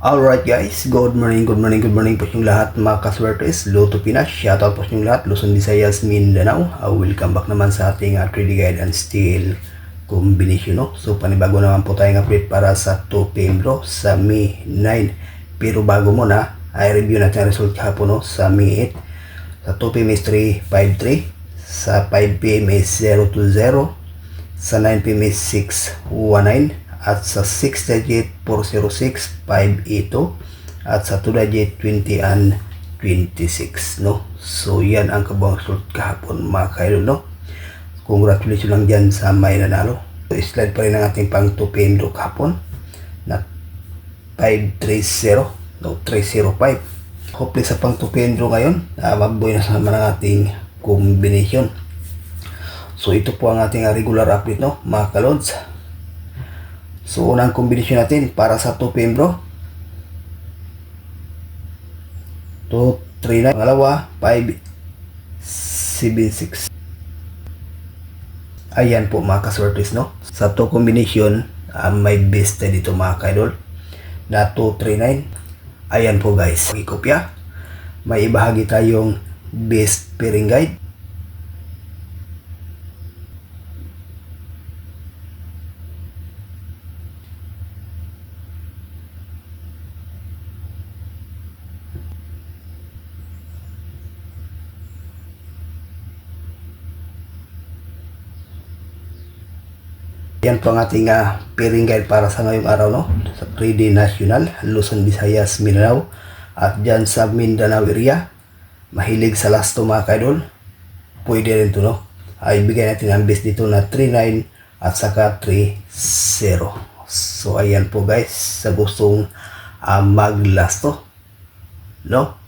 Alright guys, good morning po yung lahat mga kaswertes, Lotto Pinas, shoutout po yung lahat, Luzon, Visayas, Mindanao. Welcome back naman sa ating 3D guide and steel combination, no? So panibago naman po tayong update para sa 2 PM bro, sa May 9. Pero bago muna, ay review natin ang result kahapon, no? Sa May 8, sa 2 PM is 353, sa 5 PM is 020, sa 9 PM is 619, at sa 6 digit 406 582, at sa 2 digit 20 and 26, no? So yan ang kabuang result kahapon mga kaidol, no? Congratulations lang dyan sa may nanalo. So, slide pa rin ang ating pang 2 PM do kahapon na 530, no? 305. Hopefully sa pang 2 PM do ngayon mabuhay na sa naman ang ating combination. So ito po ang ating regular update, no mga kalods. So, unang kombinasyon natin para sa 2 PM bro. 2, 3, 9. Pangalawa, 5, 7, 6. Ayan po mga kaswertes, no? Sa 2 kombinasyon, may best dito mga kaidol. Na 2, 3, 9. Ayan po guys. Ikopya. May ibahagi tayong best pairing guide. Yan po ang ating pairing guide para sa ngayong araw, no? Sa 3D National, Luzon, Visayas, Mindanao. At dyan sa Mindanao area, mahilig sa last to mga kaidol, pwede rin to, no? Ay bigyan natin ang best dito na 3-9 at saka 3-0. So ayan po guys, sa gustong mag-last to, no?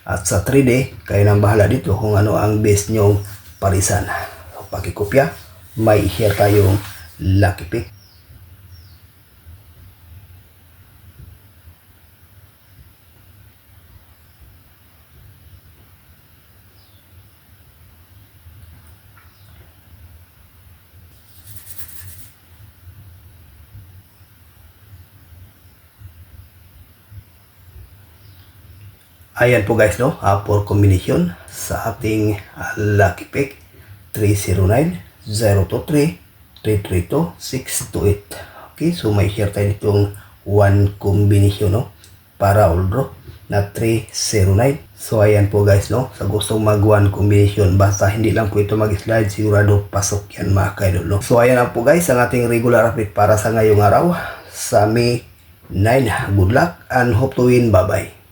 At sa 3D, kayo nang bahala dito kung ano ang best nyong parisan. So pakikopya, may share tayong lucky pick. Ayan po guys, no? For combination sa ating lucky pick 309, 023, 332, 628. Okay, so may share tayo nitong 1 combination, no? Para all draw na 309. So ayan po guys, no? Sa gustong mag 1 combination, basta hindi lang po ito mag-slide, sigurado pasok yan mga kaidol, no? So ayan na po guys, ang ating regular update para sa ngayong araw sa May 9. Good luck and hope to win. Bye bye.